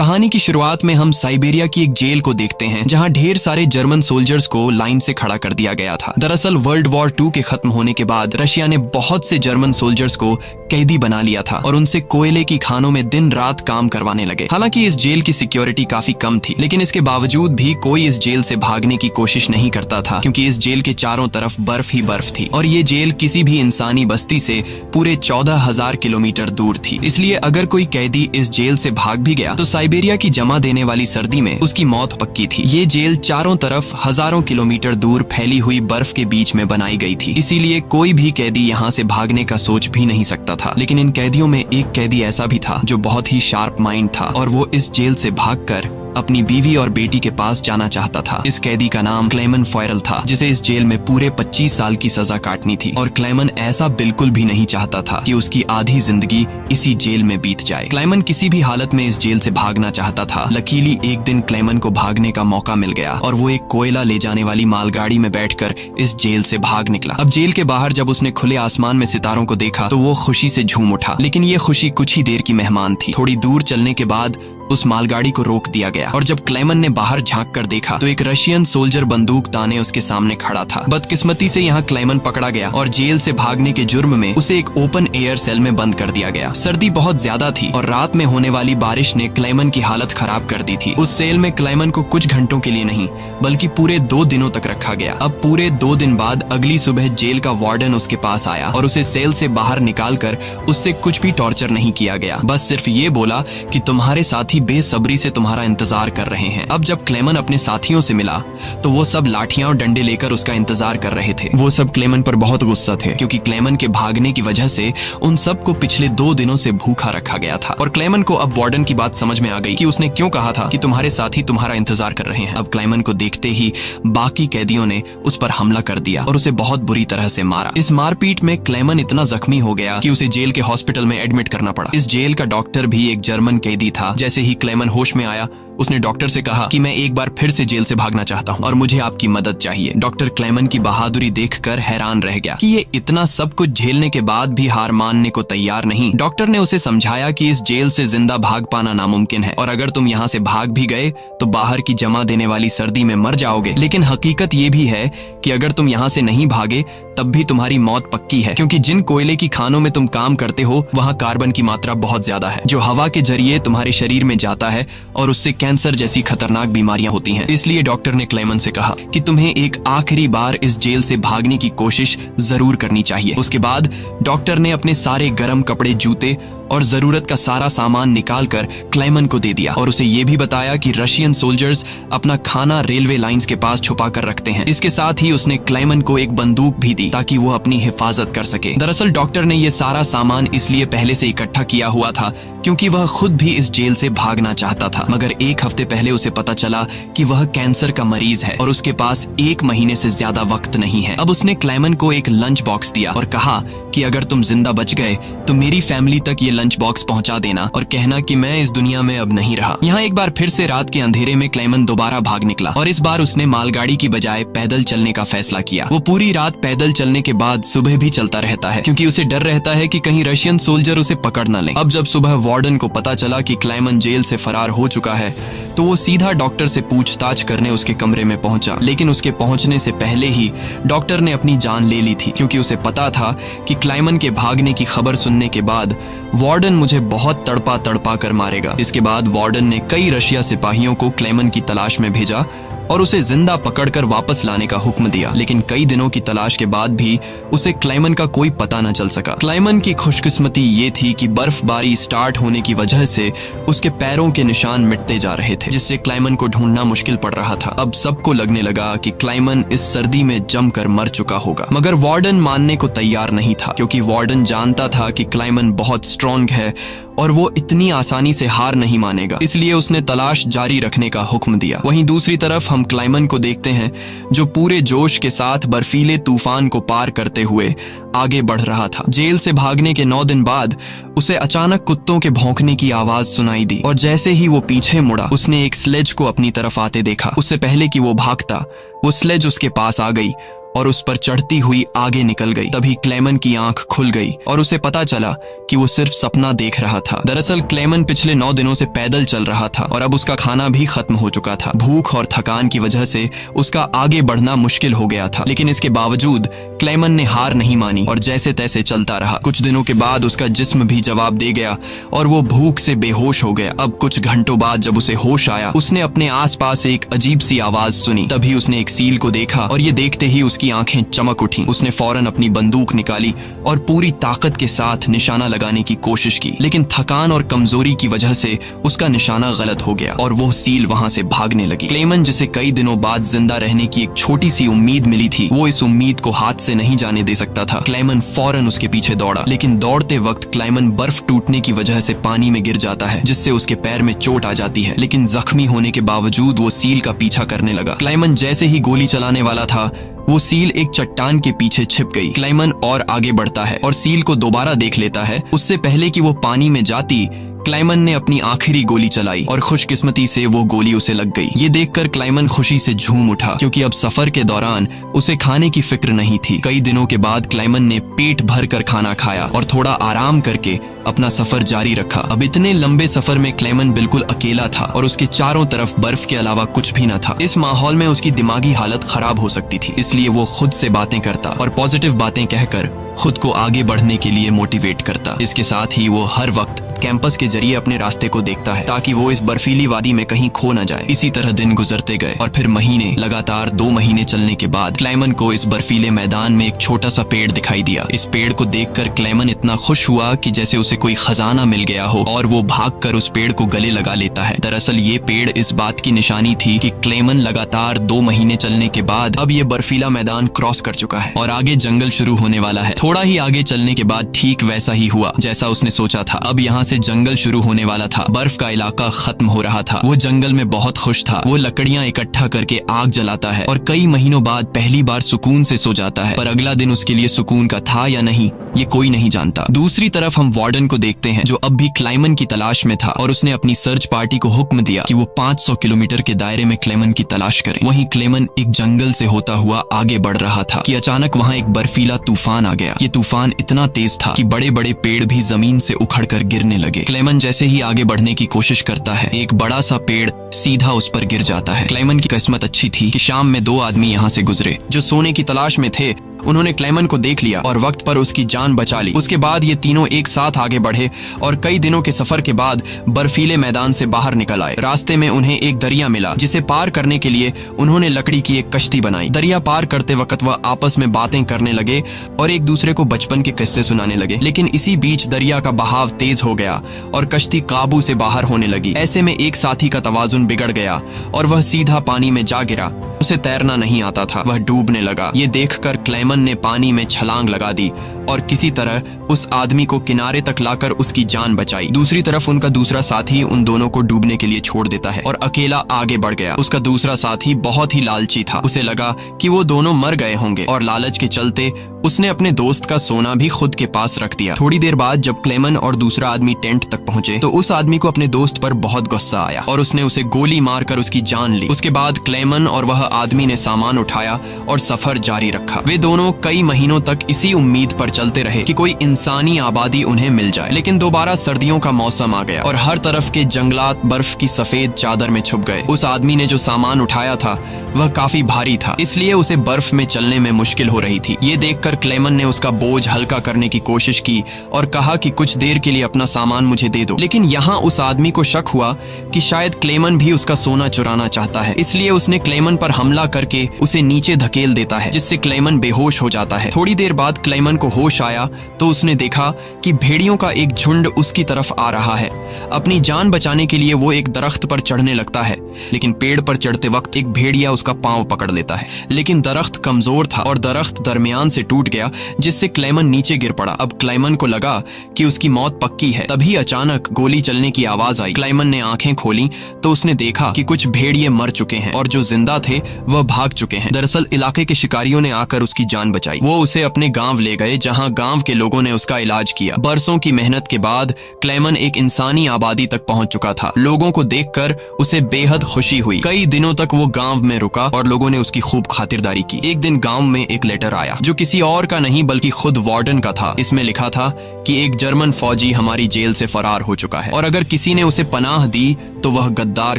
कहानी की शुरुआत में हम साइबेरिया की एक जेल को देखते हैं जहां ढेर सारे जर्मन सोल्जर्स को लाइन से खड़ा कर दिया गया था। दरअसल वर्ल्ड वॉर 2 के खत्म होने के बाद रशिया ने बहुत से जर्मन सोल्जर्स को कैदी बना लिया था और उनसे कोयले की खानों में दिन रात काम करवाने लगे। हालांकि इस जेल की सिक्योरिटी काफी कम थी, लेकिन इसके बावजूद भी कोई इस जेल से भागने की कोशिश नहीं करता था, क्योंकि इस जेल के चारों तरफ बर्फ ही बर्फ थी और ये जेल किसी भी इंसानी बस्ती से पूरे 14,000 किलोमीटर दूर थी। इसलिए अगर कोई कैदी इस जेल से भाग भी गया तो साइबेरिया की जमा देने वाली सर्दी में उसकी मौत पक्की थी। ये जेल चारों तरफ हजारों किलोमीटर दूर फैली हुई बर्फ के बीच में बनाई गई थी, इसीलिए कोई भी कैदी यहाँ से भागने का सोच भी नहीं सकता था। लेकिन इन कैदियों में एक कैदी ऐसा भी था जो बहुत ही शार्प माइंड था और वो इस जेल से भागकर अपनी बीवी और बेटी के पास जाना चाहता था। इस कैदी का नाम क्लेमन फॉयरल था, जिसे इस जेल में पूरे 25 साल की सजा काटनी थी और क्लेमन ऐसा बिल्कुल भी नहीं चाहता था कि उसकी आधी जिंदगी इसी जेल में बीत जाए। क्लेमन किसी भी हालत में इस जेल से भागना चाहता था। लकीली एक दिन क्लेमन को भागने का मौका मिल गया और वो एक कोयला ले जाने वाली मालगाड़ी में बैठकर इस जेल से भाग निकला। अब जेल के बाहर जब उसने खुले आसमान में सितारों को देखा तो वो खुशी से झूम उठा, लेकिन ये खुशी कुछ ही देर की मेहमान थी। थोड़ी दूर चलने के बाद उस मालगाड़ी को रोक दिया गया और जब क्लेमन ने बाहर झांक कर देखा तो एक रशियन सोल्जर बंदूक ताने उसके सामने खड़ा था। बदकिस्मती से यहाँ क्लेमन पकड़ा गया और जेल से भागने के जुर्म में उसे एक ओपन एयर सेल में बंद कर दिया गया। सर्दी बहुत ज्यादा थी और रात में होने वाली बारिश ने क्लेमन की हालत खराब कर दी थी। उस सेल में क्लेमन को कुछ घंटों के लिए नहीं बल्कि पूरे 2 दिनों तक रखा गया। अब पूरे 2 दिन बाद अगली सुबह जेल का वार्डन उसके पास आया और उसे सेल से बाहर निकालकर उससे कुछ भी टॉर्चर नहीं किया गया। बस सिर्फ ये बोला कि तुम्हारे साथी बेसब्री से तुम्हारा इंतजार कर रहे हैं। अब जब क्लेमन अपने साथियों से मिला तो वो सब लाठियां और डंडे लेकर उसका इंतजार कर रहे थे। वो सब क्लेमन पर बहुत गुस्सा थे, क्योंकि क्लेमन के भागने की वजह से उन सबको पिछले 2 दिनों से भूखा रखा गया था। और क्लेमन को अब वार्डन की बात समझ में आ गई कि उसने क्यों कहा था कि तुम्हारे साथी तुम्हारा इंतजार कर रहे हैं। अब क्लेमन को देखते ही बाकी कैदियों ने उस पर हमला कर दिया और उसे बहुत बुरी तरह से मारा। इस मारपीट में क्लेमन इतना जख्मी हो गया कि उसे जेल के हॉस्पिटल में एडमिट करना पड़ा। इस जेल का डॉक्टर भी एक जर्मन कैदी था। जैसे ही क्लेमन होश में आया उसने डॉक्टर से कहा कि मैं एक बार फिर से जेल से भागना चाहता हूं और मुझे आपकी मदद चाहिए। डॉक्टर क्लेमन की बहादुरी देखकर हैरान रह गया कि ये इतना सब कुछ झेलने के बाद भी हार मानने को तैयार नहीं। डॉक्टर ने उसे समझाया कि इस जेल से जिंदा भाग पाना नामुमकिन है और अगर तुम यहाँ से भाग भी गए तो बाहर की जमा देने वाली सर्दी में मर जाओगे। लेकिन हकीकत ये भी है कि अगर तुम यहाँ से नहीं भागे तब भी तुम्हारी मौत पक्की है, क्योंकि जिन कोयले की खानों में तुम काम करते हो वहाँ कार्बन की मात्रा बहुत ज्यादा है, जो हवा के जरिए तुम्हारे शरीर में जाता है और उससे कैंसर जैसी खतरनाक बीमारियां होती हैं। इसलिए डॉक्टर ने क्लेमन से कहा कि तुम्हें एक आखिरी बार इस जेल से भागने की कोशिश जरूर करनी चाहिए। उसके बाद डॉक्टर ने अपने सारे गर्म कपड़े, जूते और जरूरत का सारा सामान निकालकर क्लेमन को दे दिया और उसे ये भी बताया कि रशियन सोल्जर्स अपना खाना रेलवे लाइंस के पास छुपा कर रखते हैं। इसके साथ ही उसने क्लेमन को एक बंदूक भी दी ताकि वो अपनी हिफाजत कर सके। दरअसल डॉक्टर ने ये सारा सामान इसलिए पहले से इकट्ठा किया हुआ था क्योंकि वह खुद भी इस जेल से भागना चाहता था, मगर 1 हफ्ते पहले उसे पता चला कि वह कैंसर का मरीज है और उसके पास 1 महीने से ज्यादा वक्त नहीं है। अब उसने क्लेमन को एक लंच बॉक्स दिया और कहा कि अगर तुम जिंदा बच गए तो मेरी फैमिली तक ये लंच बॉक्स पहुंचा देना और कहना कि मैं इस दुनिया में अब नहीं रहा। यहाँ एक बार फिर से रात के अंधेरे में क्लेमन दोबारा भाग निकला और इस बार उसने मालगाड़ी की बजाय पैदल चलने का फैसला किया। वो पूरी रात पैदल चलने के बाद सुबह भी चलता रहता है, क्योंकि उसे डर रहता है कि कहीं रशियन सोल्जर उसे पकड़ न लें। अब जब सुबह वार्डन को पता चला कि क्लेमन जेल से फरार हो चुका है तो वो सीधा डॉक्टर से पूछताछ करने उसके कमरे में पहुंचा। लेकिन उसके पहुंचने से पहले ही डॉक्टर ने अपनी जान ले ली थी, क्योंकि उसे पता था कि क्लेमन के भागने की खबर सुनने के बाद वार्डन मुझे बहुत तड़पा तड़पा कर मारेगा। इसके बाद वार्डन ने कई रशिया सिपाहियों को क्लेमन की तलाश में भेजा और उसे जिंदा पकड़कर वापस लाने का हुक्म दिया। लेकिन कई दिनों की तलाश के बाद भी उसे क्लेमन का कोई पता न चल सका। क्लेमन की खुशकिस्मती ये थी कि बर्फबारी स्टार्ट होने की वजह से उसके पैरों के निशान मिटते जा रहे थे, जिससे क्लेमन को ढूंढना मुश्किल पड़ रहा था। अब सबको लगने लगा कि क्लेमन इस सर्दी में जमकर मर चुका होगा, मगर वार्डन मानने को तैयार नहीं था, क्योंकि वार्डन जानता था कि क्लेमन बहुत स्ट्रॉन्ग है और वो इतनी आसानी से हार नहीं मानेगा। इसलिए उसने तलाश जारी रखने का हुक्म दिया। वहीं दूसरी तरफ हम क्लेमन को देखते हैं जो पूरे जोश के साथ बर्फीले तूफान को पार करते हुए आगे बढ़ रहा था। जेल से भागने के 9 दिन बाद उसे अचानक कुत्तों के भौंकने की आवाज सुनाई दी और जैसे ही वो पीछे मुड़ा उसने एक स्लेज को अपनी तरफ आते देखा। उससे पहले कि वो भागता वो स्लेज उसके पास आ गई और उस पर चढ़ती हुई आगे निकल गई। तभी क्लेमन की आंख खुल गई और उसे पता चला कि वो सिर्फ सपना देख रहा था। दरअसल क्लेमन पिछले 9 दिनों से पैदल चल रहा था और अब उसका खाना भी खत्म हो चुका था। भूख और थकान की वजह से उसका आगे बढ़ना मुश्किल हो गया था, लेकिन इसके बावजूद क्लेमन ने हार नहीं मानी और जैसे तैसे चलता रहा। कुछ दिनों के बाद उसका जिस्म भी जवाब दे गया और वो भूख से बेहोश हो गया। अब कुछ घंटों बाद जब उसे होश आया, उसने अपने आसपास एक अजीब सी आवाज सुनी। तभी उसने एक सील को देखा और ये देखते ही उसकी आंखें चमक उठी। उसने फौरन अपनी बंदूक निकाली और पूरी ताकत के साथ निशाना लगाने की कोशिश की, लेकिन थकान और कमजोरी की वजह से उसका निशाना गलत हो गया और वो सील वहां से भागने लगी। क्लेमन, जिसे कई दिनों बाद जिंदा रहने की एक छोटी सी उम्मीद मिली थी, वो इस उम्मीद को हाथ से नहीं जाने दे सकता था। क्लेमन फौरन उसके पीछे दौड़ा, लेकिन दौड़ते वक्त क्लेमन बर्फ टूटने की वजह से पानी में गिर जाता है, जिससे उसके पैर में चोट आ जाती है। लेकिन जख्मी होने के बावजूद वो सील का पीछा करने लगा। क्लेमन जैसे ही गोली चलाने वाला था, वो सील एक चट्टान के पीछे छिप गई। क्लेमन और आगे बढ़ता है और सील को दोबारा देख लेता है। उससे पहले कि वो पानी में जाती, क्लेमन ने अपनी आखिरी गोली चलाई और खुशकिस्मती से वो गोली उसे लग गई। ये देखकर क्लेमन खुशी से झूम उठा, क्योंकि अब सफर के दौरान उसे खाने की फिक्र नहीं थी। कई दिनों के बाद क्लेमन ने पेट भर कर खाना खाया और थोड़ा आराम करके अपना सफर जारी रखा। अब इतने लंबे सफर में क्लेमन बिल्कुल अकेला था और उसके चारों तरफ बर्फ के अलावा कुछ भी न था। इस माहौल में उसकी दिमागी हालत खराब हो सकती थी, इसलिए वो खुद से बातें करता और पॉजिटिव बातें कहकर खुद को आगे बढ़ने के लिए मोटिवेट करता। इसके साथ ही वो हर वक्त कैंपस के जरिए अपने रास्ते को देखता है, ताकि वो इस बर्फीली वादी में कहीं खो न जाए। इसी तरह दिन गुजरते गए और फिर महीने, लगातार 2 महीने चलने के बाद क्लेमन को इस बर्फीले मैदान में एक छोटा सा पेड़ दिखाई दिया। इस पेड़ को देखकर क्लेमन इतना खुश हुआ कि जैसे उसे कोई खजाना मिल गया हो और वो भागकर उस पेड़ को गले लगा लेता है। दरअसल ये पेड़ इस बात की निशानी थी कि क्लेमन लगातार 2 महीने चलने के बाद अब ये बर्फीला मैदान क्रॉस कर चुका है और आगे जंगल शुरू होने वाला है। थोड़ा ही आगे चलने के बाद ठीक वैसा ही हुआ जैसा उसने सोचा था। अब यहाँ से जंगल शुरू होने वाला था। बर्फ का इलाका खत्म हो रहा था। वो जंगल में बहुत खुश था। वो लकड़ियां इकट्ठा करके आग जलाता है और कई महीनों बाद पहली बार सुकून से सो जाता है। पर अगला दिन उसके लिए सुकून का था या नहीं, ये कोई नहीं जानता। दूसरी तरफ हम वार्डन को देखते हैं, जो अब भी क्लेमन की तलाश में था और उसने अपनी सर्च पार्टी को हुक्म दिया कि वो 500 किलोमीटर के दायरे में क्लेमन की तलाश करें। वहीं क्लेमन एक जंगल से होता हुआ आगे बढ़ रहा था कि अचानक वहां एक बर्फीला तूफान आ गया। ये तूफान इतना तेज था कि बड़े बड़े पेड़ भी जमीन से उखड़कर गिरने लगे। क्लेमन जैसे ही आगे बढ़ने की कोशिश करता है, एक बड़ा सा पेड़ सीधा उस पर गिर जाता है। क्लेमन की किस्मत अच्छी थी कि शाम में 2 आदमी यहाँ से गुजरे जो सोने की तलाश में थे। उन्होंने क्लेमन को देख लिया और वक्त पर उसकी जान बचा ली। उसके बाद ये तीनों एक साथ आगे बढ़े और कई दिनों के सफर के बाद बर्फीले मैदान से बाहर निकल आए। रास्ते में उन्हें एक दरिया मिला, जिसे पार करने के लिए उन्होंने लकड़ी की एक कश्ती बनाई। दरिया पार करते वक्त वह आपस में बातें करने लगे और एक दूसरे को बचपन के किस्से सुनाने लगे। लेकिन इसी बीच दरिया का बहाव तेज हो गया और कश्ती काबू से बाहर होने लगी। ऐसे में एक साथी का तवाजुन बिगड़ गया और वह सीधा पानी में जा गिरा। उसे तैरना नहीं आता था, वह डूबने लगा। ये देखकर क्लेमन ने पानी में छलांग लगा दी और किसी तरह उस आदमी को किनारे तक लाकर उसकी जान बचाई। दूसरी तरफ उनका दूसरा साथी उन दोनों को डूबने के लिए छोड़ देता है और अकेला आगे बढ़ गया। उसका दूसरा साथी बहुत ही लालची था। उसे लगा कि वो दोनों मर गए होंगे और लालच के चलते उसने अपने दोस्त का सोना भी खुद के पास रख दिया। थोड़ी देर बाद जब क्लेमन और दूसरा आदमी टेंट तक पहुंचे तो उस आदमी को अपने दोस्त पर बहुत गुस्सा आया और उसने उसे गोली मारकर उसकी जान ली। उसके बाद क्लेमन और वह आदमी ने सामान उठाया और सफर जारी रखा। वे दोनों कई महीनों तक इसी उम्मीद पर चलते रहे कि कोई इंसानी आबादी उन्हें मिल जाए। लेकिन दोबारा सर्दियों का मौसम आ गया और हर तरफ के जंगलात बर्फ की सफेद चादर में छुप गए। उस आदमी ने जो सामान उठाया था वह काफी भारी था, इसलिए उसे बर्फ में चलने में मुश्किल हो रही थी। ये देखकर क्लेमन ने उसका बोझ हल्का करने की कोशिश की और कहा कि कुछ देर के लिए अपना सामान मुझे दे दो। लेकिन यहाँ उस आदमी को शक हुआ कि शायद क्लेमन भी उसका सोना चुराना चाहता है, इसलिए उसने क्लेमन पर हमला करके उसे नीचे धकेल देता है, जिससे क्लेमन बेहोश हो जाता है। थोड़ी देर बाद क्लेमन को होश आया तो उसने देखा कि भेड़ियों का एक झुंड उसकी तरफ आ रहा है। अपनी जान बचाने के लिए वो एक दरख्त पर चढ़ने लगता है, लेकिन पेड़ पर चढ़ते वक्त एक भेड़िया उसका पांव पकड़ लेता है। लेकिन दरख्त कमजोर था और दरख्त दरमियान से टूट गया, जिससे क्लेमन नीचे गिर पड़ा। अब क्लेमन को लगा कि उसकी मौत पक्की है। तभी अचानक गोली चलने की आवाज आई। क्लेमन ने आंखें खोली तो उसने देखा कि कुछ भेड़िए मर चुके हैं और जो जिंदा थे वह भाग चुके हैं। दरअसल इलाके के शिकारियों ने आकर उसकी जान बचाई। वो उसे अपने गांव ले गए, जहां गांव के लोगों ने उसका इलाज किया। बरसों की मेहनत के बाद क्लेमन एक इंसानी आबादी तक पहुंच चुका था। लोगों को देखकर उसे बेहद खुशी हुई। कई दिनों तक वो गांव में रुका रुका और लोगों ने उसकी खूब खातिरदारी की। एक दिन गांव में एक लेटर आया जो किसी और का नहीं बल्कि खुद वार्डन का था। इसमें लिखा था कि एक जर्मन फौजी हमारी जेल से फरार हो चुका है और अगर किसी ने उसे पनाह दी तो वह गद्दार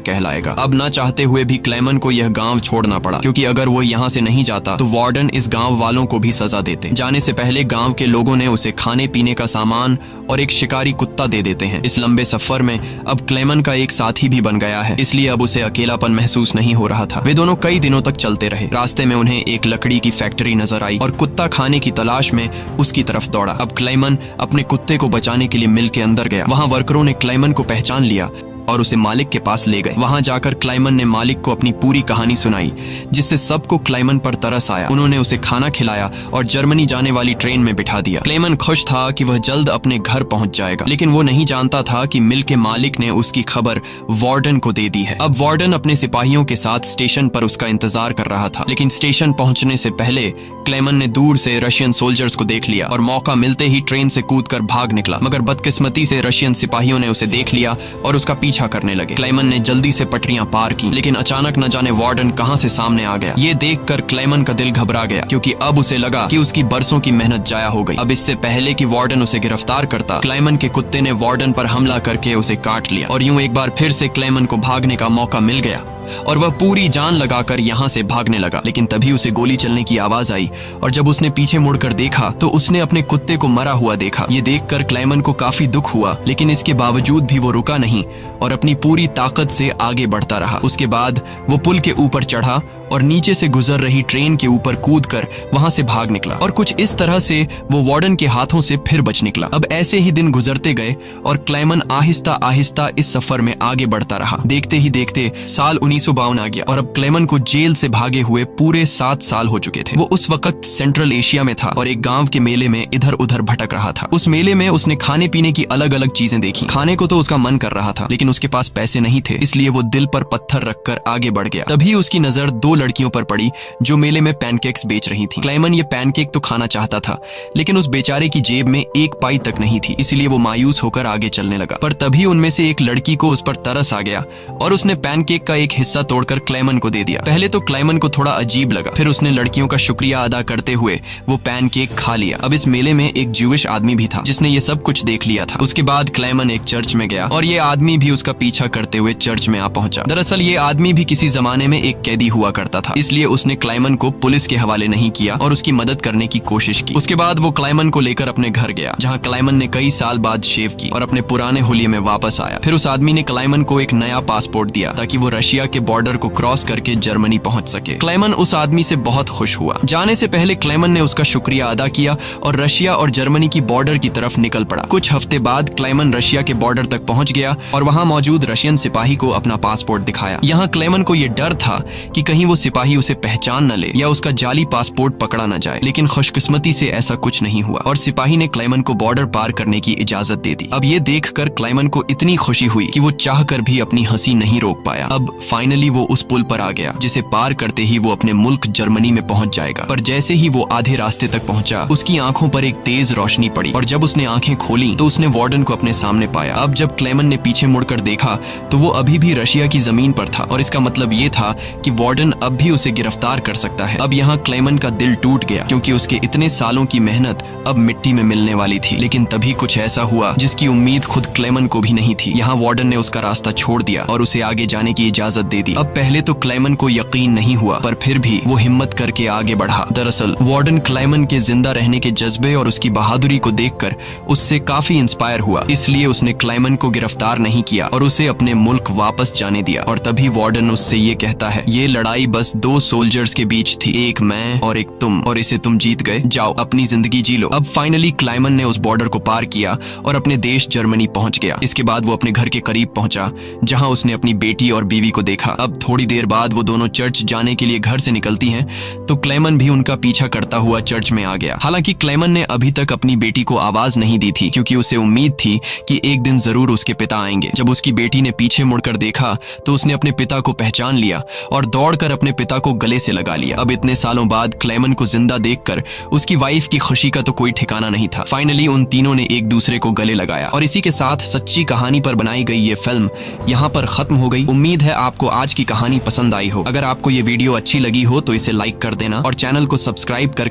कहलाएगा। अब ना चाहते हुए भी क्लेमन को यह गांव छोड़ना पड़ा, क्योंकि अगर वो यहाँ से नहीं जाता तो वार्डन इस गांव वालों को भी सजा देते। जाने से पहले गांव के लोगों ने उसे खाने पीने का सामान और एक शिकारी कुत्ता दे देते हैं। इस लंबे सफर में अब क्लेमन का एक साथी भी बन गया है, इसलिए अब उसे अकेलापन महसूस नहीं हो रहा था। वे दोनों कई दिनों तक चलते रहे। रास्ते में उन्हें एक लकड़ी की फैक्ट्री नजर आई और कुत्ता खाने की तलाश में उसकी तरफ दौड़ा। अब क्लेमन अपने कुत्ते को बचाने के लिए मिल के अंदर गया। वहां वर्करों ने क्लेमन को पहचान लिया और उसे मालिक के पास ले गए। वहां जाकर क्लेमन ने मालिक को अपनी पूरी कहानी सुनाई, जिससे सबको क्लेमन पर तरस आया। उन्होंने उसे खाना खिलाया और जर्मनी जाने वाली ट्रेन में बिठा दिया। क्लेमन खुश था कि वह जल्द अपने घर पहुंच जाएगा, लेकिन वो नहीं जानता था कि मिल के मालिक ने उसकी खबर वार्डन को दे दी है। अब वार्डन अपने सिपाहियों के साथ स्टेशन पर उसका इंतजार कर रहा था, लेकिन स्टेशन पहुंचने से पहले क्लेमन ने दूर से रशियन सोल्जर्स को देख लिया और मौका मिलते ही ट्रेन से कूदकर भाग निकला। मगर बदकिस्मती से रशियन सिपाहियों ने उसे देख लिया और उसका पीछा करने लगे। क्लेमन ने जल्दी से पटरियां पार की, लेकिन अचानक न जाने वार्डन कहां से सामने आ गया। ये देखकर क्लेमन का दिल घबरा गया, क्योंकि अब उसे लगा कि उसकी बरसों की मेहनत जाया हो गई। अब इससे पहले कि वार्डन उसे गिरफ्तार करता, क्लेमन के कुत्ते ने वार्डन पर हमला करके उसे काट लिया और यूं एक बार फिर से क्लेमन को भागने का मौका मिल गया और वह पूरी जान लगाकर यहाँ से भागने लगा। लेकिन तभी उसे गोली चलने की आवाज आई और जब उसने पीछे मुड़कर देखा तो उसने अपने कुत्ते को मरा हुआ देखा। ये देखकर क्लेमन को काफी दुख हुआ, लेकिन इसके बावजूद भी वो रुका नहीं और अपनी पूरी ताकत से आगे बढ़ता रहा। उसके बाद वो पुल के ऊपर चढ़ा और नीचे से गुजर रही ट्रेन के ऊपर कूदकर वहां से भाग निकला और कुछ इस तरह से वो वार्डन के हाथों से फिर बच निकला। अब ऐसे ही दिन गुजरते गए और क्लेमन आहिस्ता आहिस्ता इस सफर में आगे बढ़ता रहा। देखते ही देखते साल 1952 आ गया और अब क्लेमन को जेल से भागे हुए पूरे 7 साल हो चुके थे। वो उस वक्त सेंट्रल एशिया में था और एक गांव के मेले में इधर उधर भटक रहा था। उस मेले में उसने खाने पीने की अलग अलग चीजें देखी। खाने को तो उसका मन कर रहा था, लेकिन उसके पास पैसे नहीं थे, इसलिए वो दिल पर पत्थर रखकर आगे बढ़ गया। तभी उसकी नजर 2 लड़कियों पर पड़ी जो मेले में पैनकेक्स बेच रही थी। क्लेमन ये पैनकेक तो खाना चाहता था, लेकिन उस बेचारे की जेब में 1 पाई तक नहीं थी, इसलिए वो मायूस होकर आगे चलने लगा। पर तभी उनमें से एक लड़की को उस पर तरस आ गया और उसने पैनकेक का एक हिस्सा तोड़कर क्लेमन को दे दिया। पहले तो क्लेमन को थोड़ा अजीब लगा, फिर उसने लड़कियों का शुक्रिया अदा करते हुए वो पैनकेक खा लिया। अब इस मेले में एक ज्यूइश आदमी भी था जिसने ये सब कुछ देख लिया था। उसके बाद क्लेमन एक चर्च में गया और ये आदमी भी उसका पीछा करते हुए चर्च में आ पहुंचा। दरअसल ये आदमी भी किसी जमाने में एक कैदी हुआ करता था, इसलिए उसने क्लेमन को पुलिस के हवाले नहीं किया और उसकी मदद करने की कोशिश की। उसके बाद वो क्लेमन को लेकर अपने घर गया, जहाँ क्लेमन ने कई साल बाद शेव की और अपने पुराने हुलिये में वापस आया। फिर उस आदमी ने क्लेमन को एक नया पासपोर्ट दिया ताकि वो रशिया के बॉर्डर को क्रॉस करके जर्मनी पहुंच सके। क्लेमन उस आदमी से बहुत खुश हुआ। जाने से पहले क्लेमन ने उसका शुक्रिया अदा किया और रशिया और जर्मनी की बॉर्डर की तरफ निकल पड़ा। कुछ हफ्ते बाद क्लेमन रशिया के बॉर्डर तक पहुंच गया और वहां मौजूद रशियन सिपाही को अपना पासपोर्ट दिखाया। यहाँ क्लेमन को यह डर था कि कहीं वो सिपाही उसे पहचान न ले या उसका जाली पासपोर्ट पकड़ा न जाए, लेकिन खुशकिस्मती से ऐसा कुछ नहीं हुआ और सिपाही ने क्लेमन को बॉर्डर पार करने की इजाजत दे दी। अब ये देखकर क्लेमन को इतनी खुशी हुई कि वो चाहकर भी अपनी हंसी नहीं रोक पाया। अब फाइनली वो उस पुल पर आ गया जिसे पार करते ही वो अपने मुल्क जर्मनी में पहुंच जाएगा। पर जैसे ही वो आधे रास्ते तक पहुंचा, उसकी आंखों पर एक तेज रोशनी पड़ी और जब उसने आंखें खोली तो उसने वार्डन को अपने सामने पाया। अब जब क्लेमन ने पीछे मुड़कर देखा तो वो अभी भी रशिया की जमीन पर था और इसका मतलब ये था कि वार्डन अब भी उसे गिरफ्तार कर सकता है। अब यहाँ क्लेमन का दिल टूट गया, क्योंकि उसके इतने सालों की मेहनत अब मिट्टी में मिलने वाली थी। लेकिन तभी कुछ ऐसा हुआ जिसकी उम्मीद खुद क्लेमन को भी नहीं थी। यहाँ वार्डन ने उसका रास्ता छोड़ दिया और उसे आगे जाने की इजाजत दे दी। अब पहले तो क्लेमन को यकीन नहीं हुआ, पर फिर भी वो हिम्मत करके आगे बढ़ा। दरअसल वार्डन क्लेमन के जिंदा रहने के जज्बे और उसकी बहादुरी को देखकर उससे काफी इंस्पायर हुआ, इसलिए उसने क्लेमन को गिरफ्तार नहीं किया और उसे अपने मुल्क वापस जाने दिया। और तभी वार्डन उससे ये कहता है, ये लड़ाई बस 2 सोल्जर्स के बीच थी, एक मैं और एक तुम, और इसे तुम जीत गए। जाओ अपनी जिंदगी जी लो। अब फाइनली क्लेमन ने उस बॉर्डर को पार किया और अपने देश जर्मनी पहुंच गया। इसके बाद वो अपने घर के करीब पहुंचा, जहां उसने अपनी बेटी और बीवी को देखा। अब थोड़ी देर बाद वो दोनों चर्च जाने के लिए घर से निकलती हैं, तो क्लेमन भी उनका पीछा करता हुआ चर्च में आ गया। हालांकि क्लेमन ने अभी तक अपनी बेटी को आवाज नहीं दी थी, क्योंकि उसे उम्मीद थी कि एक दिन जरूर उसके पिता आएंगे। जब उसकी बेटी ने पीछे मुड़कर देखा तो उसने अपने पिता को पहचान लिया और दौड़कर अपने पिता को गले से लगा लिया। अब इतने सालों बाद क्लेमन को जिंदा देखकर उसकी वाइफ की खुशी का तो कोई ठिकाना नहीं था। फाइनली उन तीनों ने एक दूसरे को गले लगाया और इसी के साथ सच्ची कहानी पर बनाई गई ये फिल्म यहाँ पर खत्म हो गई। उम्मीद है आपको आज की कहानी पसंद आई हो। अगर आपको ये वीडियो अच्छी लगी हो तो इसे लाइक कर देना और चैनल को सब्सक्राइब कर